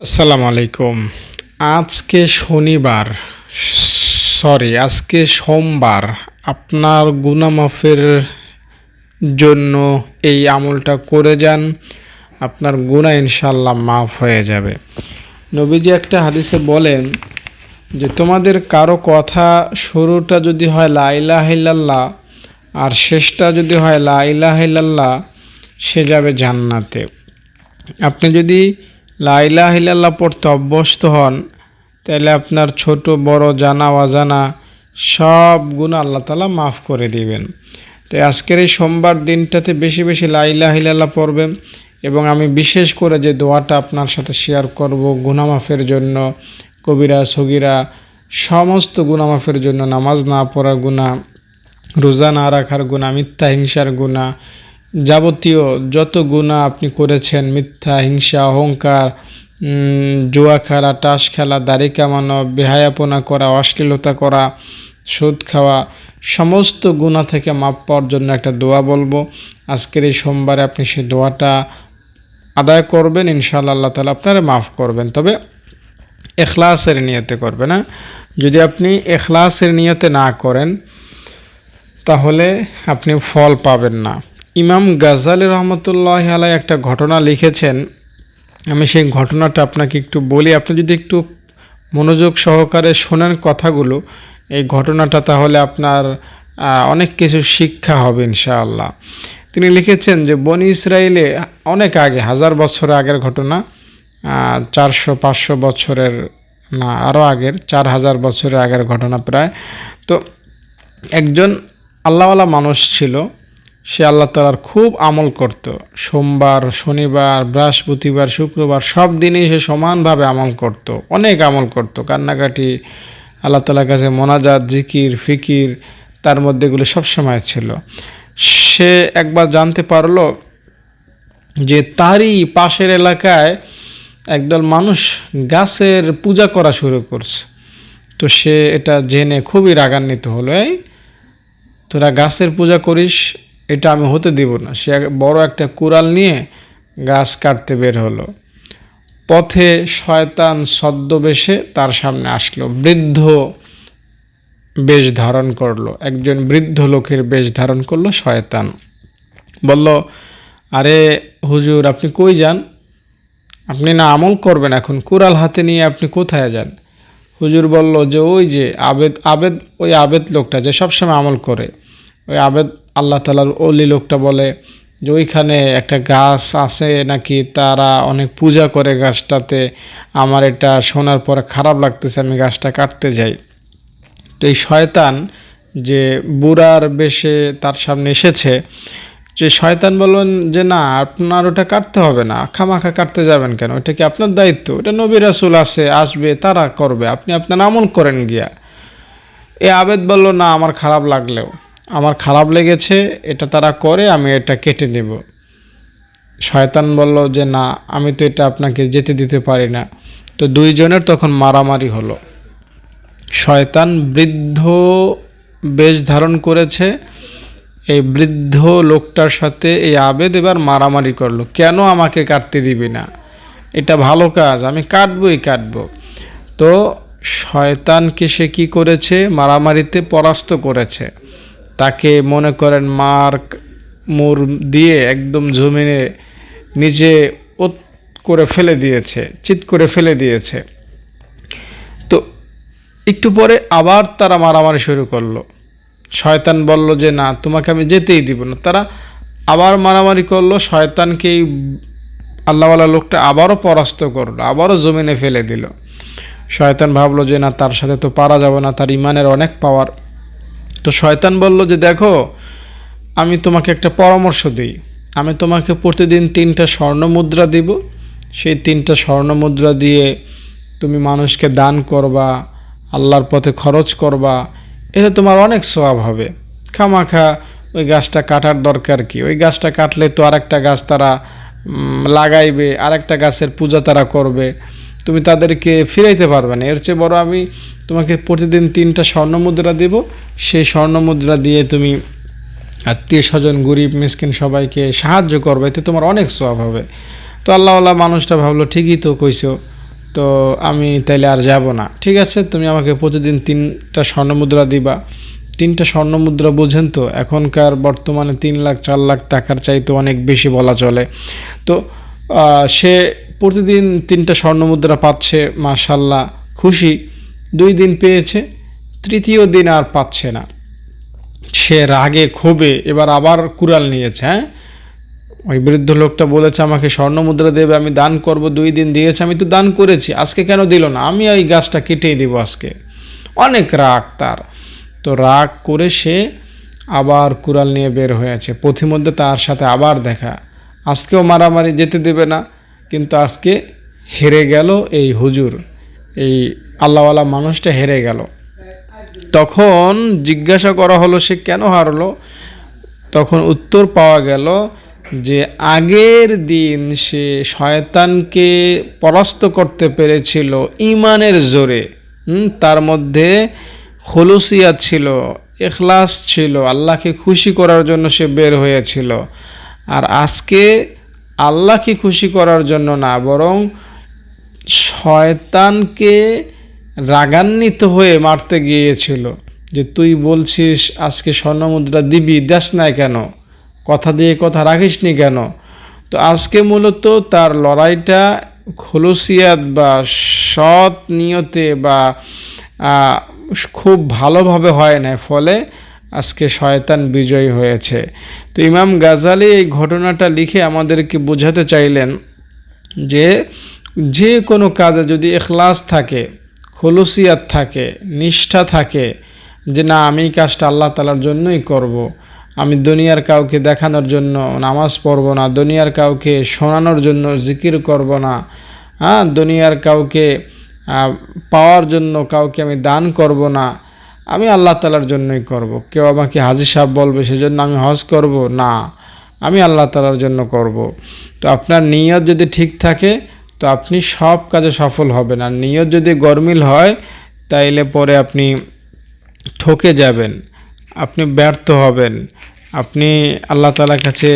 আসসালামু আলাইকুম। আজকে শনিবার, আজকে সোমবার। আপনার গুনাহ মাফের জন্য এই আমলটা করে যান, আপনার গুনাহ ইনশাআল্লাহ মাফ হয়ে যাবে। নবীজি একটা হাদিসে বলেন যে তোমাদের কারো কথা শুরুটা যদি হয় লা ইলাহা ইল্লাল্লাহ আর শেষটা যদি হয় লা ইলাহা ইল্লাল্লাহ, সে যাবে জান্নাতে। আপনি যদি লা ইলাহা ইল্লাল্লাহ পড়তে অভ্যস্ত হন, তাহলে আপনার ছোট বড় জানা অজানা সব গুনাহ আল্লাহ তাআলা মাফ করে দিবেন। তো আজকের এই সোমবার দিনটাতে বেশি বেশি লা ইলাহা ইল্লাল্লাহ পড়বেন। এবং আমি বিশেষ করে যে দোয়াটা আপনার সাথে শেয়ার করব গুনাহ মাফের জন্য, কবিরা সগীরা সমস্ত গুনাহ মাফের জন্য, নামাজ না পড়ার গুনাহ, রোজা না রাখার গুনাহ, মিথ্যা হিংসার গুনাহ, যাবতীয় যত গুনাহ আপনি করেছেন, মিথ্যা হিংসা অহংকার, জুয়া খেলা, তাস খেলা, দাড়ি কামানো, বেহায়াপনা করা, অশ্লীলতা করা, সুদ খাওয়া, সমস্ত গুনাহ থেকে মাপ পাওয়ার জন্য একটা দোয়া বলবো। আজকের এই সোমবারে আপনি সেই দোয়াটা আদায় করবেন, ইনশাআল্লাহ আল্লাহ তাআলা আপনারা মাফ করবেন। তবে ইখলাসের নিয়তে করবেন। যদি আপনি ইখলাসের নিয়তে না করেন তাহলে আপনি ফল পাবেন না। ইমাম গাজ্জালী রহমতুল্লাহ আলাইহি একটা ঘটনা লিখেছেন, আমি সেই ঘটনাটা আপনাকে একটু বলি। আপনি যদি একটু মনোযোগ সহকারে শোনেন কথাগুলো, এই ঘটনাটা, তাহলে আপনার অনেক কিছু শিক্ষা হবে ইনশাআল্লাহ। তিনি লিখেছেন যে বনি ইসরায়েলে অনেক আগে, 1000 বছর আগের ঘটনা, 400-500 বছরের না, আরও আগের, 4000 বছরের আগের ঘটনা প্রায়। তো একজন আল্লাহওয়ালা মানুষ ছিল, সে আল্লাহ তাআলার খুব আমল করত। সোমবার, শনিবার, বৃহস্পতিবার, শুক্রবার সব দিনেই সে সমানভাবে আমল করত, অনেক আমল করত, কান্নাকাটি, আল্লাহ তাআলার কাছে মোনাজাত, জিকির, ফিকির, তার মধ্যে এগুলো সবসময় ছিল। সে একবার জানতে পারলো যে তারই পাশের এলাকায় একদল মানুষ গাছের পূজা করা শুরু করছে। তো সে এটা জেনে খুবই রাগান্বিত হলো, এই তোরা গাছের পূজা করিস, এটা আমি হতে দিব না। সে বড় একটা কুড়াল নিয়ে গাছ কাটতে বের হলো। পথে শয়তান ছদ্মবেশে তার সামনে আসলো, বৃদ্ধ বেশ ধারণ করলো, একজন বৃদ্ধ লোকের বেশ ধারণ করলো শয়তান। বলল, আরে হুজুর, আপনি কই যান? আপনি না আমল করবেন, এখন কুড়াল হাতে নিয়ে আপনি কোথায় যান? হুজুর বলল যে ওই যে আবেদ লোকটা যে সবসময় আমল করে, ওই আবেদ আল্লাহ তাআলার ওলি লোকটা বলে যে ওইখানে একটা গাছ আছে নাকি, তারা অনেক পূজা করে গাছটাতে, আমার এটা শোনার পরে খারাপ লাগতেছে, আমি গাছটা কাটতে যাই। তো এই শয়তান যে বুড়ার বেশে তার সামনে এসেছে, যে শয়তান বললেন যে না, আপনার ওটা কাটতে হবে না, খামাখা কাটতে যাবেন কেন, এটা কি আপনার দায়িত্ব? এটা নবী রাসূল আসবে, তারা করবে, আপনি আপনার আমল করেন গিয়া। এ আবেদ বলল, না, আমার খারাপ লাগলেও, আমার খারাপ লেগেছে, এটা তারা করে, আমি এটা কেটে দেব। শয়তান বলল যে না, আমি তো এটা আপনাকে যেতে দিতে পারি না। তো দুইজনের তখন মারামারি হলো। শয়তান বৃদ্ধ বেশ ধারণ করেছে, এই বৃদ্ধ লোকটার সাথে এই আবেদ এবার মারামারি করলো, কেন আমাকে কাটতে দিবি না, এটা ভালো কাজ, আমি কাটবো। তো শয়তানকে সে কী করেছে, মারামারিতে পরাস্ত করেছে। তাকে মনে করেন মুর দিয়ে একদম জমিনে নিচে করে ফেলে দিয়েছে, চিৎ করে ফেলে দিয়েছে। তো একটু পরে আবার তারা মারামারি শুরু করলো। শয়তান বলল যে না, তোমাকে আমি যেতেই দিব না। তারা আবার মারামারি করলো, শয়তানকে এই আল্লাহওয়ালা লোকটা আবারও পরাস্ত করলো, আবারও জমিনে ফেলে দিল। শয়তান ভাবলো যে না, তার সাথে তো পারা যাবে না, তার ইমানের অনেক পাওয়ার। তো শয়তান বলল যে দেখো, আমি তোমাকে একটা পরামর্শ দিই, আমি তোমাকে প্রতিদিন 3টা স্বর্ণ মুদ্রা দিব, সেই 3টা স্বর্ণ মুদ্রা দিয়ে তুমি মানুষকে দান করবা, আল্লাহর পথে খরচ করবা, এতে তোমার অনেক সওয়াব হবে। খামাখা ওই গাছটা কাটার দরকার কি? ওই গাছটা কাটলে তো আরেকটা গাছ তারা লাগাইবে, আরেকটা গাছের পূজা তারা করবে, তুমি তাদেরকে ফিরাইতে পারবে না। এর চেয়ে বড় আমি তোমাকে প্রতিদিন 3টা স্বর্ণ মুদ্রা দেব, সেই স্বর্ণ মুদ্রা দিয়ে তুমি আত্মীয় স্বজন, গরিব মিসকিন সবাইকে সাহায্য করবে, এতে তোমার অনেক সওয়াব হবে। তো আল্লাহওয়ালা মানুষটা ভাবলো, ঠিকই তো কইছো, তো আমি তাইলে আর যাব না। ঠিক আছে, তুমি আমাকে প্রতিদিন 3টা স্বর্ণমুদ্রা দিবা। 3টা স্বর্ণমুদ্রা বুঝেন তো, এখনকার বর্তমানে 3 লাখ 4 লাখ টাকার চাইতে অনেক বেশি বলা চলে। তো সে প্রতিদিন 3টা স্বর্ণমুদ্রা পাচ্ছে, মাশাল্লাহ খুশি। 2 দিন পেয়েছে, তৃতীয় দিন আর পাচ্ছে না। সে রাগে ক্ষোভে এবার আবার কুড়াল নিয়েছে। হ্যাঁ, ওই বৃদ্ধ লোকটা বলেছে আমাকে স্বর্ণমুদ্রা দেবে, আমি দান করব, 2 দিন দিয়েছে, আমি তো দান করেছি, আজকে কেন দিল না, আমি এই গাছটা কেটেই দেবো আজকে। অনেক রাগ তার। তো রাগ করে সে আবার কুড়াল নিয়ে বের হয়েছে। পথিমধ্যে তার সাথে আবার দেখা, আজকেও মারামারি, যেতে দেবে না। কিন্তু আজকে হেরে গেল এই হুজুর, এই আল্লাহওয়ালা মানুষটা হেরে গেল। তখন জিজ্ঞাসা করা হলো সে কেন হারলো। তখন উত্তর পাওয়া গেল যে আগের দিন সে শয়তানকে পরাস্ত করতে পেরেছিল ইমানের জোরে। তার মধ্যে খুলুসিয়াত ছিল, ইখলাস ছিল, আল্লাহকে খুশি করার জন্য সে বের হয়েছিল। আর আজকে আল্লাহকে খুশি করার জন্য না, বরং শয়তানকে রাগান্বিত হয়ে মারতে গিয়েছিল। যে তুই বলছিস আজকে স্বর্ণমুদ্রা দিবি, দেশ নাই কেন, কথা দিয়ে কথা রাখিসনি কেন। তো আজকে মূলত তার লড়াইটা খুলুসিয়াত বা সৎ নিয়তে বা খুব ভালোভাবে হয় না, ফলে আজকে শয়তান বিজয়ী হয়েছে। তো ইমাম গাজালি এই ঘটনাটা লিখে আমাদেরকে বোঝাতে চাইলেন যে যে কোনো কাজে যদি ইখলাস থাকে, খুলুসিয়াত থাকে, নিষ্ঠা থাকে, যে না আমি কাজটা আল্লাহ তাআলার জন্যই করব, আমি দুনিয়ার কাউকে দেখানোর জন্য নামাজ পড়ব না, দুনিয়ার কাউকে শোনানোর জন্য জিকির করব না, দুনিয়ার কাউকে পাওয়ার জন্য কাউকে আমি দান করব না, আমি আল্লাহ তাআলার জন্যই করব। কেউ আমাকে হাজী সাহেব বলবে সেজন্য আমি হজ করব না, আমি আল্লাহ তাআলার জন্য করব। তো আপনার নিয়ত যদি ঠিক থাকে তো আপনি সব কাজে সফল হবেন। আর নিয়ত যদি গরমিল হয় তাইলে পরে আপনি ঠকে যাবেন, আপনি ব্যর্থ হবেন, আপনি আল্লাহ তাআলার কাছে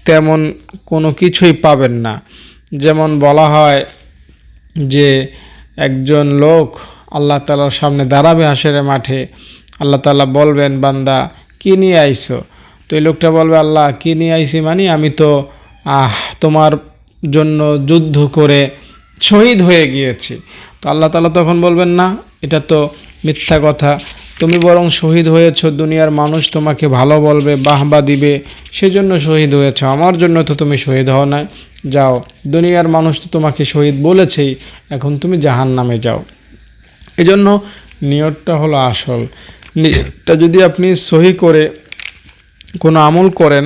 তেমন কোনো কিছুই পাবেন না। যেমন বলা হয় যে একজন লোক আল্লাহ তাআলার সামনে দাঁড়াবে হাশরের মাঠে, আল্লাহ তাআলা বলবেন বান্দা কি নিয়ে আইছো। তো এই লোকটা বলবে আল্লাহ কি নিয়ে আইছি মানে আমি তো তোমার জন্য যুদ্ধ করে শহীদ হয়ে গিয়েছি। তো আল্লাহ তাআলা তখন বলবেন না, এটা তো মিথ্যা কথা, তুমি বরং শহীদ হয়েছ, দুনিয়ার মানুষ তোমাকে ভালো বলবে, বাহবা দিবে, সেজন্য শহীদ হয়েছ, আমার জন্য তো তুমি শহীদ হও না। যাও, দুনিয়ার মানুষ তো তোমাকে শহীদ বলেছেই, এখন তুমি জাহান্নামে যাও। এজন্য নিয়তটা হলো আসল। নিয়তটা যদি আপনি সহি করে কোনো আমল করেন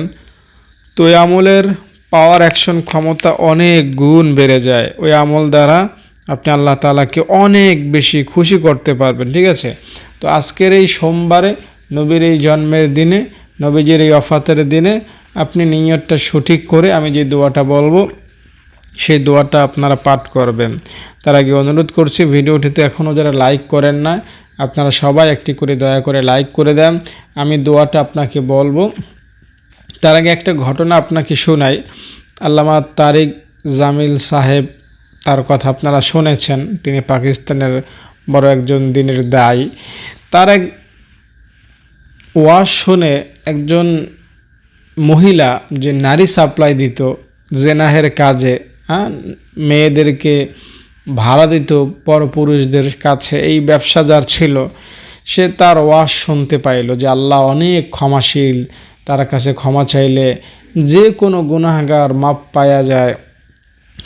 তো ওই আমলের পাওয়ার অ্যাকশন ক্ষমতা অনেক গুণ বেড়ে যায়। ওই আমল দ্বারা আপনি আল্লাহ তাআলাকে অনেক বেশি খুশি করতে পারবেন। ঠিক আছে, তো আজকের এই সোমবারে নবীর এই জন্মের দিনে, নবীজির এই ওফাতের দিনে আপনি নিয়তটা সঠিক করে আমি যে দোয়াটা বলবো সেই দোয়াটা আপনারা পাঠ করবেন। তার আগে অনুরোধ করছি, ভিডিওটিতে এখনও যারা লাইক করেন না আপনারা সবাই একটি করে দয়া করে লাইক করে দেন। আমি দোয়াটা আপনাকে বলবো, তার আগে একটা ঘটনা আপনাকে শোনাই। আল্লামা তারিক জামিল সাহেব, তার কথা আপনারা শুনেছেন, তিনি পাকিস্তানের বড় একজন দ্বীনের দায়ী। তার এক ওয়াজ শুনে একজন মহিলা যে নারী সাপ্লাই দিত জেনাহের কাজে, মেয়েদেরকে ভাড়া দিত পরপুরুষদের কাছে, এই ব্যবসা যার ছিল, সে তার ওয়াজ শুনতে পাইল যে আল্লাহ অনেক ক্ষমাশীল, তার কাছে ক্ষমা চাইলে যে কোনো গুনাহগার মাপ পাওয়া যায়।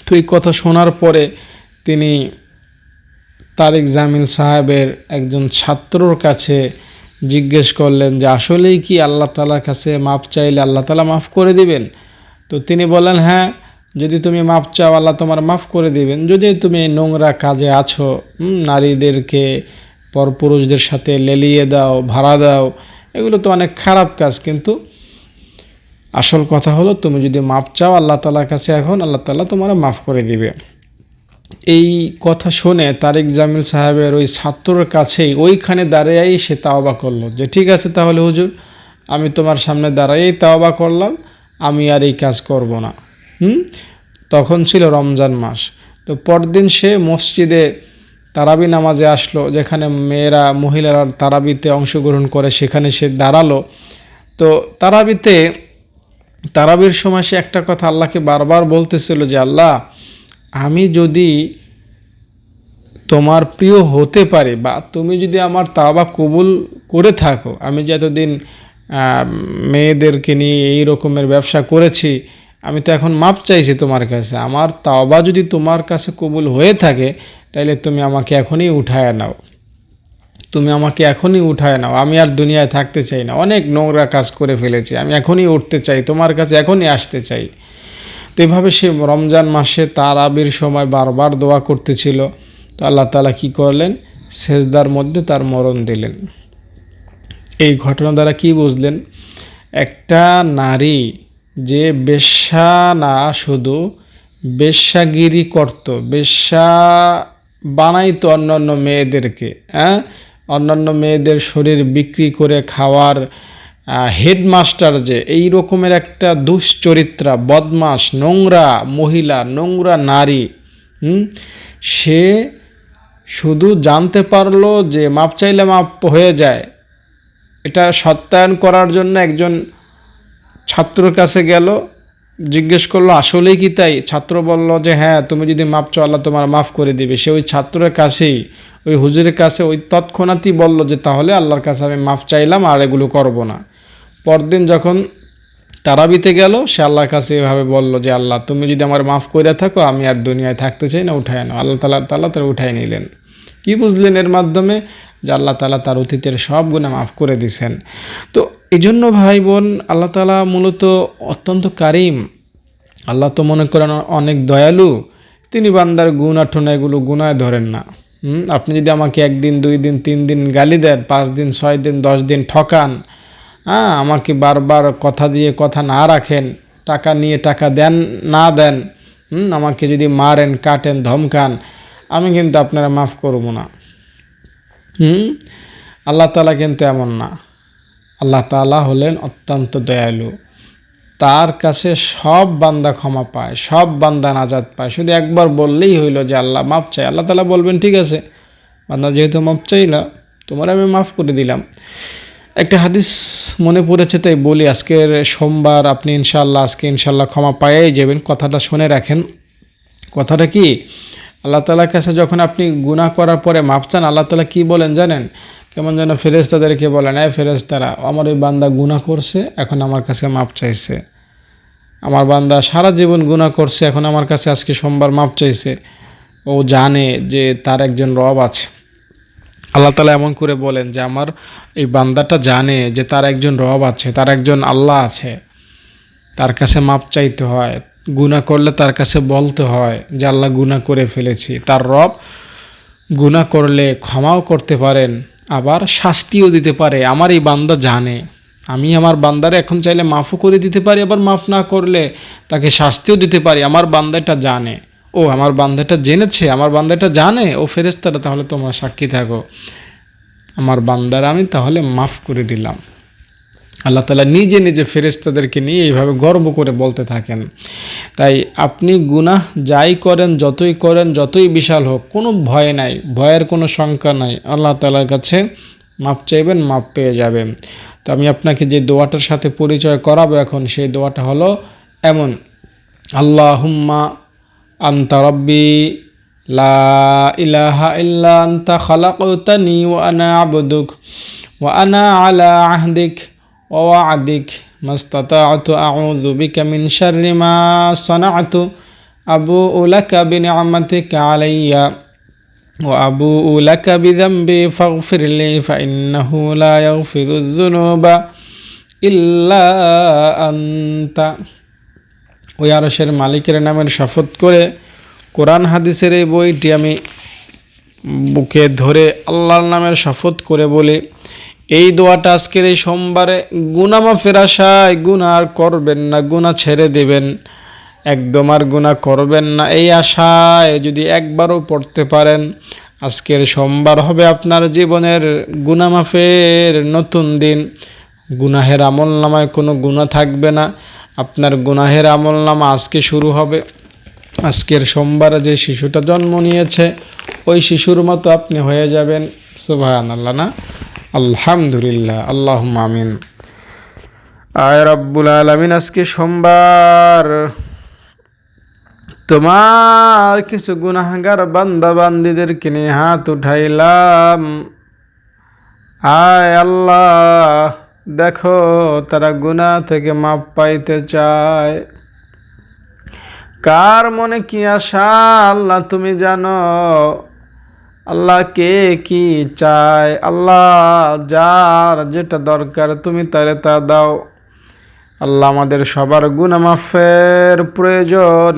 তো এই কথা শোনার পরে তিনি তারিক জামিল সাহেবের একজন ছাত্রর কাছে জিজ্ঞেস করলেন যে আসলেই কি আল্লাহ তাআলার কাছে মাপ চাইলে আল্লাহ তাআলা মাফ করে দিবেন? তো তিনি বললেন হ্যাঁ, যদি তুমি মাপ চাও আল্লাহ তোমার মাফ করে দিবেন। যদি তুমি নোংরা কাজে আছো, নারীদেরকে পরপুরুষদের সাথে লেলিয়ে দাও, ভাড়া দাও, এগুলো তো অনেক খারাপ কাজ, কিন্তু আসল কথা হলো তুমি যদি মাপ চাও আল্লাহ তাআলার কাছে, এখন আল্লাহ তাআলা তোমার মাফ করে দিবে। এই কথা শুনে তারিক জামিল সাহেবের ওই ছাত্রর কাছেই ওইখানে দাঁড়িয়েই সে তাওবা করলো যে ঠিক আছে তাহলে হুজুর, আমি তোমার সামনে দাঁড়াইয়েই তাওবা করলাম, আমি আর এই কাজ করব না। তখন ছিল রমজান মাস। তো পরদিন সে মসজিদে তারাবি নামাজে আসলো, যেখানে মহিলারা তারাবিতে অংশগ্রহণ করে, সেখানে সে দাঁড়ালো। তো তারাবির সময় সে একটা কথা আল্লাহকে বারবার বলতেছিল যে, আল্লাহ, আমি যদি তোমার প্রিয় হতে পারি, বা তুমি যদি আমার তাওবা কবুল করে থাকো, আমি যে এতদিন মেয়েদেরকে নিয়ে এই রকমের ব্যবসা করেছি, আমি তো এখন মাপ চাইছি তোমার কাছে, আমার তাওবা যদি তোমার কাছে কবুল হয়ে থাকে, তাইলে তুমি আমাকে এখনই উঠায় নাও, আমি আর দুনিয়ায় থাকতে চাই না, অনেক নোংরা কাজ করে ফেলেছি, আমি এখনই উঠতে চাই, তোমার কাছে এখনই আসতে চাই। তো এভাবে সে রমজান মাসে তারাবির সময় বারবার দোয়া করতেছিল। তো আল্লাহ তাআলা কি করলেন? সেজদার মধ্যে তার মরণ দিলেন। এই ঘটনা দ্বারা কি বুঝলেন? একটা নারী যে বেশ্যা না শুধু বেশ্যাগিরি করত, বেশ্যা বানাইতো অন্যান্য মেয়েদেরকে, অন্যান্য মেয়েদের শরীর বিক্রি করে খাওয়ার হেডমাস্টার, যে এই রকমের একটা দুশ্চরিত্রা, বদমাশ, নোংরা মহিলা, নোংরা নারী, সে শুধু জানতে পারলো যে মাপ চাইলে মাপ হয়ে যায়, এটা সত্যায়ন করার জন্য একজন ছাত্রের কাছে গেল, জিজ্ঞেস করলো আসলেই কি তাই? ছাত্র বলল যে হ্যাঁ, তুমি যদি মাপ চাও আল্লাহ তোমার মাফ করে দিবে। সে ওই ছাত্রের কাছেই, ওই হুজুরের কাছে ওই তৎক্ষণাৎই বলল যে তাহলে আল্লাহর কাছে আমি মাফ চাইলাম, আর এগুলো করব না। পরদিন যখন তারাবিতে গেল, সে আল্লাহর কাছে এভাবে বলল যে আল্লাহ, তুমি যদি আমার মাফ করে থাকো, আমি আর দুনিয়ায় থাকতে চাই না, উঠায় নাও। আল্লাহ তাআলা তারা উঠায় নিলেন। কি বুঝলেন এর মাধ্যমে? যে আল্লাহ তাআলা তার অতীতের সব গুনাহ মাফ করে দিয়েছেন। তো এই জন্য ভাই বোন, আল্লাহ তাআলা মূলত অত্যন্ত কারিম। আল্লাহ তো মনে করেন অনেক দয়ালু, তিনি বান্দার গুনাহ টোনা এগুলো গুনায় ধরেন না। আপনি যদি আমাকে 1 দিন 2 দিন 3 দিন গালি দেন, 5 দিন 6 দিন 10 দিন ঠকান, আমাকে বারবার কথা দিয়ে কথা না রাখেন, টাকা নিয়ে টাকা দেন না দেন, আমাকে যদি মারেন, কাটেন, ধমকান, আমি কিন্তু আপনারা মাফ করব না। আল্লাহ তাআলা কিন্তু এমন না। আল্লাহ তাআলা হলেন অত্যন্ত দয়ালু। তার কাছে সব বান্দা ক্ষমা পায়, সব বান্দা নাজাত পায়। শুধু একবার বললেই হইল যে আল্লাহ মাফ চাই, আল্লাহ তাআলা বলবেন ঠিক আছে বান্দা, যেহেতু মাফ চাইলা, তোমার আমি মাফ করে দিলাম। একটা হাদিস মনে পড়েছে, তাই বলি। আজকের সোমবার, আপনি ইনশাআল্লাহ ক্ষমা পাইয়াই যাবেন। কথাটা শুনে রাখেন। কথাটা কি? আল্লাহ তাআলার কাছে যখন আপনি গুনাহ করার পরে মাফ চান, আল্লাহ তাআলা কি বলেন জানেন? কেমন যেন ফেরেশতাদেরকে বলেন, ফেরেশতারা, আমার ওই বান্দা গুনাহ করছে, এখন আমার কাছে মাফ চাইছে। আমার বান্দা সারা জীবন গুনাহ করছে, এখন আমার কাছে আজকে সোমবার মাফ চাইছে। ও জানে যে তার একজন রব আছে। আল্লাহ তাআলা এমন করে বলেন যে আমার এই বান্দাটা জানে যে তার একজন রব আছে, তার একজন আল্লাহ আছে, তার কাছে মাপ চাইতে হয়। গুনাহ করলে তার কাছে বলতে হয় যে আল্লাহ গুনাহ করে ফেলেছি। তার রব গুনাহ করলে ক্ষমাও করতে পারেন, আবার শাস্তিও দিতে পারে। আমার এই বান্দা জানে, আমি আমার বান্দারে এখন চাইলে মাফও করে দিতে পারি, আবার মাফ না করলে তাকে শাস্তিও দিতে পারি। আমার বান্দাটা জানে। আমার বান্দাটা জেনেছে, আমার বান্দাটা জানে। ফেরেশতারা, তাহলে তোমরা সাক্ষী থাকো, আমার বান্দারা আমি তাহলে মাফ করে দিলাম। আল্লাহ তাআলা নিজে নিজে ফেরেশতাদেরকে নিয়ে এইভাবে গর্ব করে বলতে থাকেন। তাই আপনি গুনাহ যাই করেন, যতই বিশাল হোক, কোনো ভয় নাই, ভয়ের কোনো শঙ্কা নাই। আল্লাহ তাআলার কাছে মাপ চাইবেন, মাপ পেয়ে যাবেন। তো আমি আপনাকে যে দোয়াটার সাথে পরিচয় করাবো এখন, সেই দোয়াটা হলো এমন: আল্লাহুম্মা আনতা রাব্বি লা ইলাহা ইল্লা আনতা খালাকতানি ওয়া আনা আবদুক ওয়া আনা আলা আহদিক ওয়া ওয়া'দিক মাস্তাতা'তু আউযু বিকা মিন শাররি মা সানা'তু আবুউ লাকা বিনি'মাতিকা আলাইয়া ওয়া আবুউ লাকা বিযামবি ফাগফিরলি ফাইন্নাহু লা ইয়াগফিরুয যুনুবা ইল্লা আনতা। ওই আরশের মালিকের নামের শপথ করে কোরআন হাদিসের এই বইটি আমি বুকে ধরে আল্লাহর নামের শপথ করে বলি, এই দোয়াটা আজকের এই সোমবারে গুনাহ মাফের আশায়, গুনাহ আর করবেন না, গুনাহ ছেড়ে দেবেন, একদম আর গুনাহ করবেন না, এই আশায় যদি একবারও পড়তে পারেন, আজকের সোমবার হবে আপনার জীবনের গুনাহ মাফের নতুন দিন। গুনাহের আমলনামায় কোনো গুনাহ থাকবে না। আপনার গুনাহের আমলনামা আজকে শুরু হবে। আজকের সোমবারে যে শিশুটা জন্ম নিয়েছে ওই শিশুর মতো আপনি হয়ে যাবেন। সুবহানাল্লাহ, না আলহামদুলিল্লাহ, আল্লাহুম্মা আমিন। আয় রাব্বুল আলামিন, আজকে সোমবার, তোমার কিছু গুনাহগার বান্দা বান্দীদেরকে নিয়ে হাত উঠাইলাম। আয় আল্লাহ, দেখো তারা গুনাহ থেকে মাপ পাইতে চায়। কার মনে কি আশা আল্লাহ তুমি জানো। আল্লাহ কে কি চায়, আল্লাহ যার যেটা দরকার তুমি তারে তা দাও। আল্লাহ আমাদের সবার গুনাহ মাফের প্রয়োজন,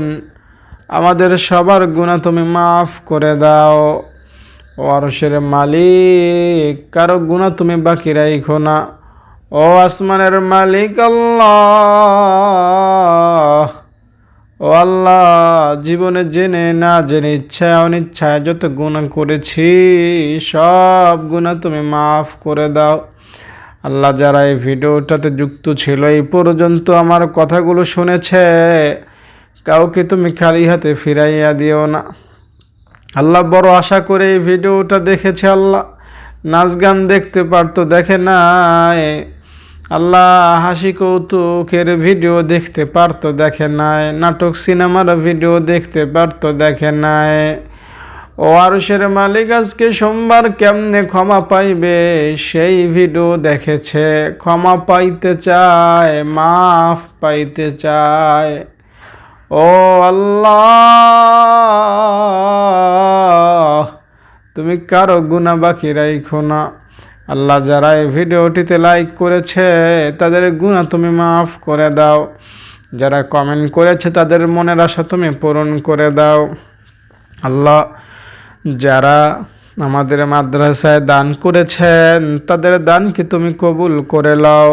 আমাদের সবার গুনাহ তুমি মাফ করে দাও। ও আরশের মালিক, কারো গুনাহ তুমি বাকি রাখো না। ও আসমানের মালিক আল্লাহ, ও আল্লাহ, জীবনে জেনে না জেনে ইচ্ছায় অনিচ্ছায় যত গুনাহ করেছি সব গুনাহ তুমি মাফ করে দাও। আল্লাহ, যারা এই ভিডিওটাতে যুক্ত ছিল, এই পর্যন্ত আমার কথাগুলো শুনেছে, কাউকে তুমি খালি হাতে ফিরাইয়া দিও না। আল্লাহ, বড় আশা করে এই ভিডিওটা দেখেছে, আল্লাহ নাচ গান দেখতে পারতো, দেখে নাই। আল্লাহ, হাসি কৌতুকের ভিডিও দেখতে পারতো, দেখে নাই। নাটক সিনেমার ভিডিও দেখতে পারতো, দেখে নাই। ও আরশের মালিক, আজকে সোমবার কেমনে ক্ষমা পাইবে সেই ভিডিও দেখেছে, ক্ষমা পাইতে চায়, মাফ পাইতে চায়। ও আল্লাহ, তুমি কারো গুনাহ বাকি রাখো না। আল্লাহ, যারা এই ভিডিওটিতে লাইক করেছে তাদের গুনাহ তুমি মাফ করে দাও। যারা কমেন্ট করেছে তাদের মনের আশা তুমি পূরণ করে দাও। আল্লাহ, যারা আমাদের মাদ্রাসায় দান করেছেন তাদের দানকে তুমি কবুল করে নাও।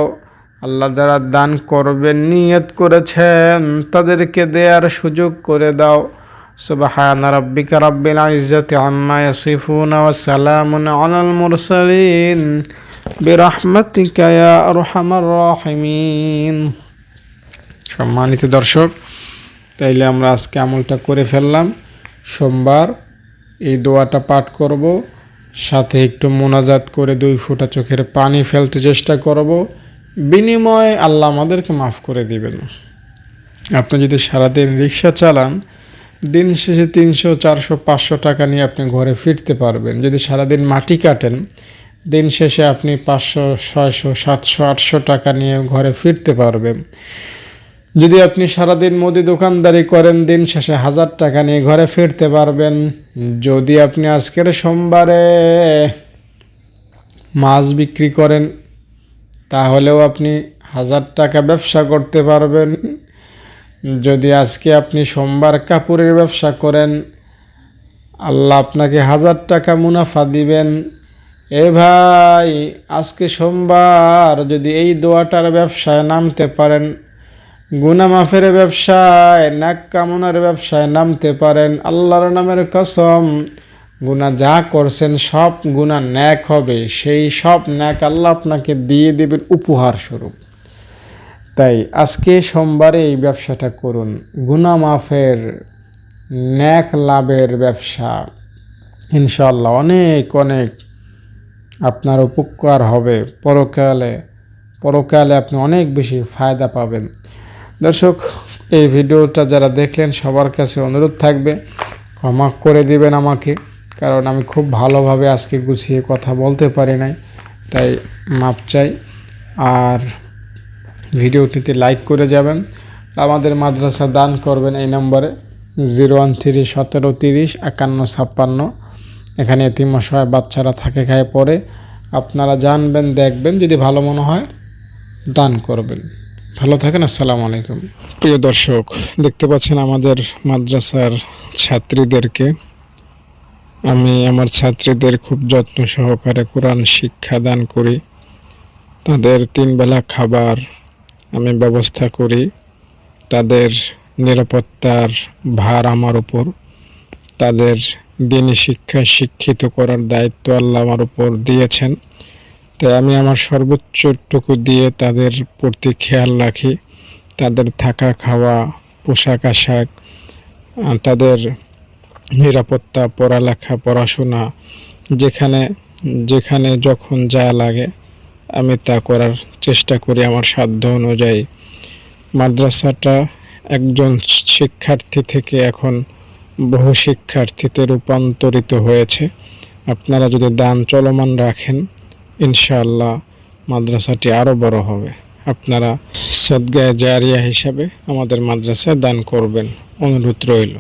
আল্লাহ, যারা দান করবেন নিয়ত করেছেন তাদেরকে দেয়ার সুযোগ করে দাও। সুবহান রাব্বিকা রাব্বিল ইজ্জাতি আম্মা ইয়াসিফুন ওয়া সালামুন আলাল মুরসালিন বিরহমাতিকা ইয়া আরহামার রাহিমিন। সম্মানিত দর্শক, তাইলে আমরা আজকে আমলটা করে ফেললাম। সোমবার এই দোয়াটা পাঠ করব, সাথে একটু মোনাজাত করে 2 ফোঁটা চোখের পানি ফেলতে চেষ্টা করব। বিনিময়ে আল্লাহ আমাদেরকে মাফ করে দিবেন। আপনি যদি সারাদিন রিক্সা চালান, দিন শেষে 300, 400, 500 টাকা নিয়ে আপনি ঘরে ফিরতে পারবেন। যদি সারাদিন মাটি কাটেন, দিন শেষে আপনি 500, 600, 700, 800 টাকা নিয়ে ঘরে ফিরতে পারবেন। যদি আপনি সারাদিন মুদি দোকানদারি করেন, দিন শেষে 1000 টাকা নিয়ে ঘরে ফিরতে পারবেন। যদি আপনি আজকের সোমবারে মাছ বিক্রি করেন, তাহলেও আপনি 1000 টাকা ব্যবসা করতে পারবেন। যদি আজকে আপনি সোমবার কাপড়ের ব্যবসা করেন, আল্লাহ আপনাকে 1000 টাকা মুনাফা দিবেন। এ ভাই, আজকে সোমবার যদি এই দোয়াটার ব্যবসায় নামতে পারেন, গুনাহ মাফের ব্যবসায়, নেক কামনার ব্যবসায় নামতে পারেন, আল্লাহর নামের কসম, গুনাহ যা করছেন সব গুনাহ নেক হবে। সেই সব নেক আল্লাহ আপনাকে দিয়ে দেবেন উপহার স্বরূপ। তাই আজকে সোমবারে এই ব্যবসাটা করুন, গুনাহ মাফের, নেক লাভের ব্যবসা। ইনশাআল্লাহ অনেক অনেক আপনার উপকার হবে। পরকালে আপনি অনেক বেশি ফায়দা পাবেন। দর্শক, এই ভিডিওটা যারা দেখলেন সবার কাছে অনুরোধ থাকবে ক্ষমা করে দিবেন আমাকে, কারণ আমি খুব ভালোভাবে আজকে গুছিয়ে কথা বলতে পারি নাই, তাই মাপ চাই। আর ভিডিওটিতে লাইক করে যাবেন। আমাদের মাদ্রাসা দান করবেন এই নম্বরে 013 17 30 51 56। এখানে এতিম অসহায় বাচ্চারা থাকে, খায় পড়ে। আপনারা জানবেন, দেখবেন, যদি ভালো মনে হয় দান করবেন। ভালো থাকেন, আসসালামু আলাইকুম। প্রিয় দর্শক, দেখতে পাচ্ছেন আমাদের মাদ্রাসার ছাত্রীদেরকে। আমি আমার ছাত্রীদের খুব যত্ন সহকারে কোরআন শিক্ষা দান করি। তাদের 3 বেলা খাবার আমি ব্যবস্থা করি। তাদের নিরাপত্তার ভার আমার উপর। তাদের দিনী শিক্ষায় শিক্ষিত করার দায়িত্ব আল্লাহ আমার উপর দিয়েছেন। তাই আমি আমার সর্বোচ্চটুকু দিয়ে তাদের প্রতি খেয়াল রাখি। তাদের থাকা, খাওয়া, পোশাক আশাক, তাদের নিরাপত্তা, পড়ালেখা, পড়াশোনা যেখানে যেখানে যখন যা লাগে আমি তা করার চেষ্টা করি আমার সাধ্য অনুযায়ী। মাদ্রাসাটা একজন শিক্ষার্থী থেকে এখন বহু শিক্ষার্থীতে রূপান্তরিত হয়েছে। আপনারা যদি দান চলমান রাখেন, ইনশাআল্লাহ মাদ্রাসাটি আরও বড় হবে। আপনারা সদগায়ে জারিয়া হিসাবে আমাদের মাদ্রাসায় দান করবেন, অনুরোধ রইল।